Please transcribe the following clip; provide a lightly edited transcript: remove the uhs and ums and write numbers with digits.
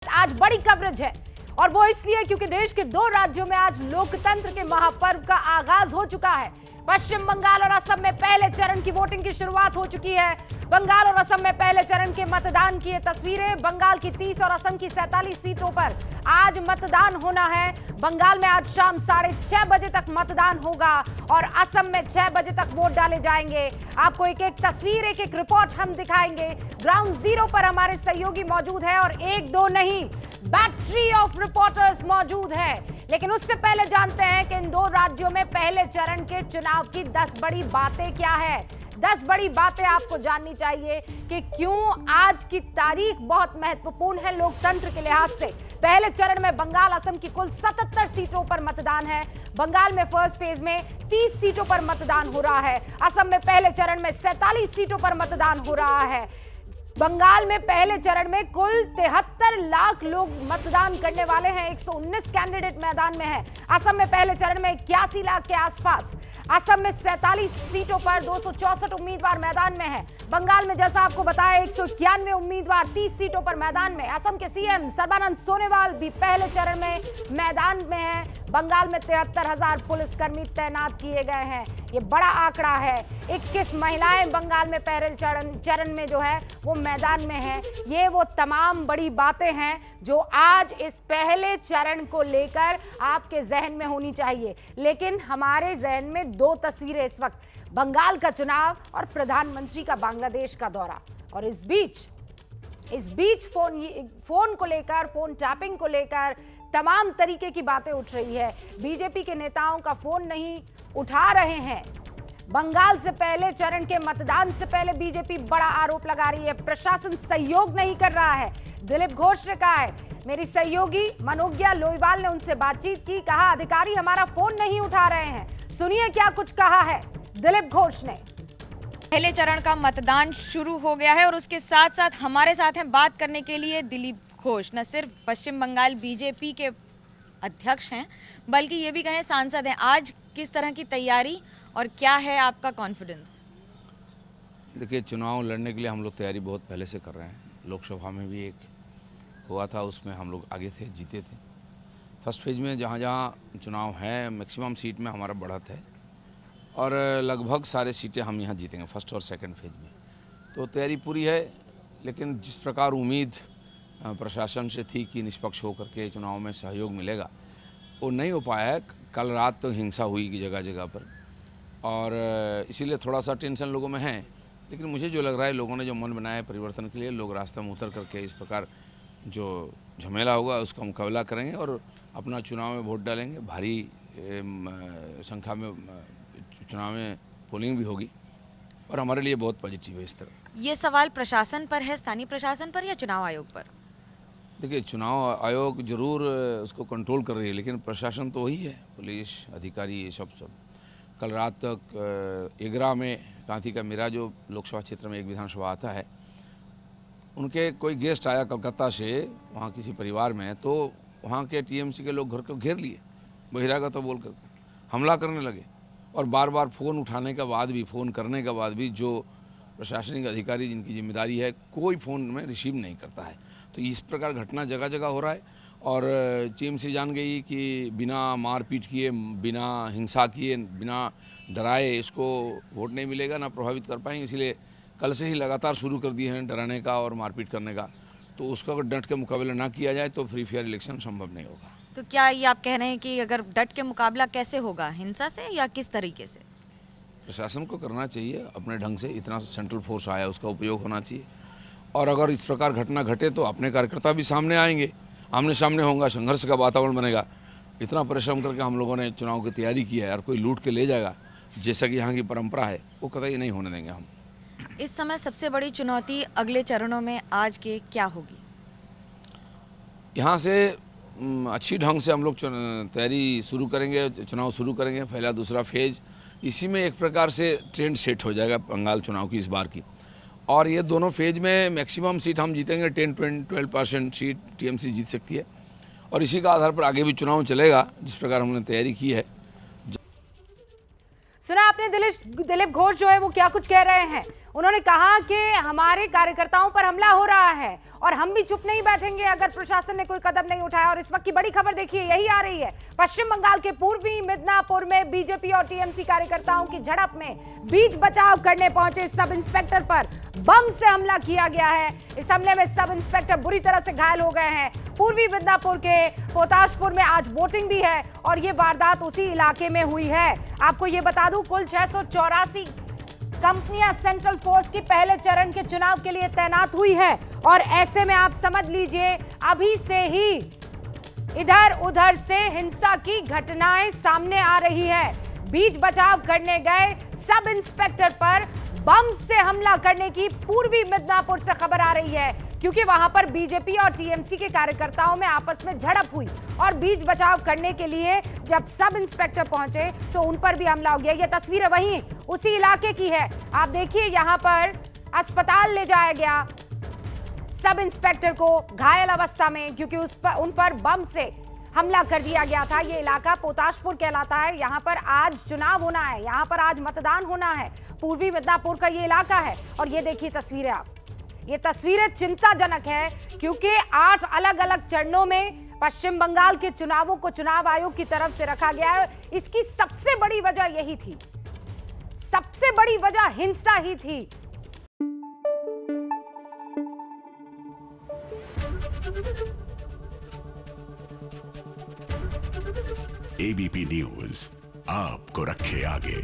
आज बड़ी कवरेज है और वो इसलिए क्योंकि देश के दो राज्यों में आज लोकतंत्र के महापर्व का आगाज हो चुका है। पश्चिम बंगाल और असम में पहले चरण की वोटिंग की शुरुआत हो चुकी है। बंगाल और असम में पहले चरण के मतदान की ये तस्वीरें। बंगाल की 30 और असम की 47 सीटों पर आज मतदान होना है। बंगाल में आज शाम 6:30 बजे तक मतदान होगा और असम में 6 बजे तक वोट डाले जाएंगे। आपको एक एक तस्वीर, एक एक रिपोर्ट हम दिखाएंगे। ग्राउंड जीरो पर हमारे सहयोगी मौजूद है और एक दो नहीं, बैटरी ऑफ रिपोर्टर्स मौजूद है। लेकिन उससे पहले जानते हैं कि इन दो राज्यों में पहले चरण के चुनाव की 10 बड़ी बातें क्या है। 10 बड़ी बातें आपको जाननी चाहिए कि क्यों आज की तारीख बहुत महत्वपूर्ण है लोकतंत्र के लिहाज से। पहले चरण में बंगाल असम की कुल 77 सीटों पर मतदान है। बंगाल में फर्स्ट फेज में 30 सीटों पर मतदान हो रहा है। असम में पहले चरण में 47 सीटों पर मतदान हो रहा है। बंगाल में पहले चरण में कुल 73 लाख लोग मतदान करने वाले हैं। 119 कैंडिडेट मैदान में हैं। असम में पहले चरण में 81 लाख के आसपास। असम में 47 सीटों पर 264 उम्मीदवार मैदान में हैं। बंगाल में जैसा आपको बताया 191 उम्मीदवार 30 सीटों पर मैदान में। असम के सीएम सर्बानंद सोनोवाल भी पहले चरण में मैदान में हैं। बंगाल में 73,000 पुलिसकर्मी तैनात किए गए हैं। ये बड़ा आंकड़ा है। 21 महिलाएं बंगाल में पहले चरण में जो है वो मैदान में हैं। ये वो तमाम बड़ी बातें हैं जो आज इस पहले चरण को लेकर आपके जहन में होनी चाहिए। लेकिन हमारे जहन में दो तस्वीरें इस वक्त, बंगाल का चुनाव और प्रधानमंत्री का बांग्लादेश का दौरा। और इस बीच फोन को लेकर, फोन टैपिंग को लेकर तमाम तरीके की बातें उठ रही है। बीजेपी के नेताओं का फोन नहीं उठा रहे हैं। बंगाल से पहले चरण के मतदान से पहले बीजेपी बड़ा आरोप लगा रही है, प्रशासन सहयोग नहीं कर रहा है। दिलीप घोष ने कहा है, मेरी सहयोगी मनोज्ञा लोईवाल ने उनसे बातचीत की, कहा अधिकारी हमारा फोन नहीं उठा रहे हैं। सुनिए क्या कुछ कहा है दिलीप घोष ने। पहले चरण का मतदान शुरू हो गया है और उसके साथ साथ हमारे साथ हैं बात करने के लिए दिलीप घोष। न सिर्फ पश्चिम बंगाल बीजेपी के अध्यक्ष हैं बल्कि ये भी कहें सांसद हैं। आज किस तरह की तैयारी और क्या है आपका कॉन्फिडेंस? देखिए, चुनाव लड़ने के लिए हम लोग तैयारी बहुत पहले से कर रहे हैं। लोकसभा में भी एक हुआ था, उसमें हम लोग आगे थे, जीते थे। फर्स्ट फेज में जहाँ जहाँ चुनाव है मैक्सिमम सीट में हमारा बढ़त है और लगभग सारे सीटें हम यहाँ जीतेंगे फर्स्ट और सेकंड फेज में। तो तैयारी पूरी है, लेकिन जिस प्रकार उम्मीद प्रशासन से थी कि निष्पक्ष होकर के चुनाव में सहयोग मिलेगा, वो नहीं हो पाया है। कल रात तो हिंसा हुई कि जगह जगह पर, और इसीलिए थोड़ा सा टेंशन लोगों में है। लेकिन मुझे जो लग रहा है, लोगों ने जो मन बनाया है परिवर्तन के लिए, लोग रास्ते में उतर करके इस प्रकार जो झमेला होगा उसका मुकाबला करेंगे और अपना चुनाव में वोट डालेंगे। भारी संख्या में चुनाव में पोलिंग भी होगी और हमारे लिए बहुत पॉजिटिव है इस तरह। ये सवाल प्रशासन पर है, स्थानीय प्रशासन पर या चुनाव आयोग पर? देखिए, चुनाव आयोग जरूर उसको कंट्रोल कर रही है, लेकिन प्रशासन तो वही है, पुलिस अधिकारी, ये सब कल रात तक एगरा में कांती का मेरा जो लोकसभा क्षेत्र में एक विधानसभा आता है, उनके कोई गेस्ट आया कलकत्ता से वहाँ किसी परिवार में, तो वहाँ के टीएमसी के लोग घर को घेर लिए, बहिरागत तो बोल कर हमला करने लगे। और बार बार फ़ोन उठाने के बाद भी, फ़ोन करने के बाद भी जो प्रशासनिक अधिकारी जिनकी जिम्मेदारी है, कोई फ़ोन में रिसीव नहीं करता है। तो इस प्रकार घटना जगह जगह हो रहा है और टीएमसी जान गई कि बिना मारपीट किए, बिना हिंसा किए, बिना डराए इसको वोट नहीं मिलेगा, ना प्रभावित कर पाएंगे। इसलिए कल से ही लगातार शुरू कर दिए हैं डराने का और मारपीट करने का। तो उसका अगर डट के मुकाबला ना किया जाए तो फ्री फेयर इलेक्शन संभव नहीं होगा। तो क्या ये आप कह रहे हैं कि अगर डट के मुकाबला कैसे होगा, हिंसा से या किस तरीके से? प्रशासन को करना चाहिए अपने ढंग से, इतना सेंट्रल फोर्स आया उसका उपयोग होना चाहिए। और अगर इस प्रकार घटना घटे तो अपने कार्यकर्ता भी सामने आएंगे, आमने सामने होगा, संघर्ष का वातावरण बनेगा। इतना परिश्रम करके हम लोगों ने चुनाव की तैयारी की है और कोई लूट के ले जाएगा जैसा कि यहाँ की परंपरा है, वो कतई नहीं होने देंगे हम। इस समय सबसे बड़ी चुनौती अगले चरणों में आज के क्या होगी? यहाँ से अच्छी ढंग से हम लोग तैयारी शुरू करेंगे, चुनाव शुरू करेंगे, पहला दूसरा फेज। इसी में एक प्रकार से ट्रेंड सेट हो जाएगा बंगाल चुनाव की इस बार की। और ये दोनों फेज में मैक्सिमम सीट हम जीतेंगे, 10-12% सीट टीएमसी जीत सकती है और इसी का आधार पर आगे भी चुनाव चलेगा जिस प्रकार हमने तैयारी की है। सुना आपने दिलीप घोष जो है वो क्या कुछ कह रहे हैं। उन्होंने कहा कि हमारे कार्यकर्ताओं पर हमला हो रहा है और हम भी चुप नहीं बैठेंगे अगर प्रशासन ने कोई कदम नहीं उठाया। और इस वक्त की बड़ी खबर देखिए, यही आ रही है। पश्चिम बंगाल के पूर्वी मिदनापुर में बीजेपी और टीएमसी कार्यकर्ताओं की झड़प में बीच बचाव करने पहुंचे सब इंस्पेक्टर पर बम से हमला किया गया है। इस हमले में सब इंस्पेक्टर बुरी तरह से घायल हो गए हैं। पूर्वी मिदनापुर के पोताशपुर में आज वोटिंग भी है और ये वारदात उसी इलाके में हुई है। आपको ये बता दूं, कुल 684 कंपनियां सेंट्रल फोर्स की पहले चरण के चुनाव के लिए तैनात हुई है और ऐसे में आप समझ लीजिए अभी से ही इधर उधर से हिंसा की घटनाएं सामने आ रही है। बीच बचाव करने गए सब इंस्पेक्टर पर बम से हमला करने की पूर्वी मिदनापुर से खबर आ रही है, क्योंकि वहां पर बीजेपी और टीएमसी के कार्यकर्ताओं में आपस में झड़प हुई और बीच बचाव करने के लिए जब सब इंस्पेक्टर पहुंचे तो उन पर भी हमला हो गया। यह तस्वीर वहीं उसी इलाके की है। आप देखिए, यहां पर अस्पताल ले जाया गया सब इंस्पेक्टर को घायल अवस्था में, क्योंकि उन पर बम से हमला कर दिया गया था। ये इलाका पोताशपुर कहलाता है। यहाँ पर आज चुनाव होना है, यहाँ पर आज मतदान होना है। पूर्वी मिदनापुर का ये इलाका है और ये देखिए तस्वीरें आप। ये तस्वीरें चिंताजनक है, क्योंकि 8 अलग अलग चरणों में पश्चिम बंगाल के चुनावों को चुनाव आयोग की तरफ से रखा गया है। इसकी सबसे बड़ी वजह यही थी, सबसे बड़ी वजह हिंसा ही थी। एबीपी न्यूज आपको रखे आगे।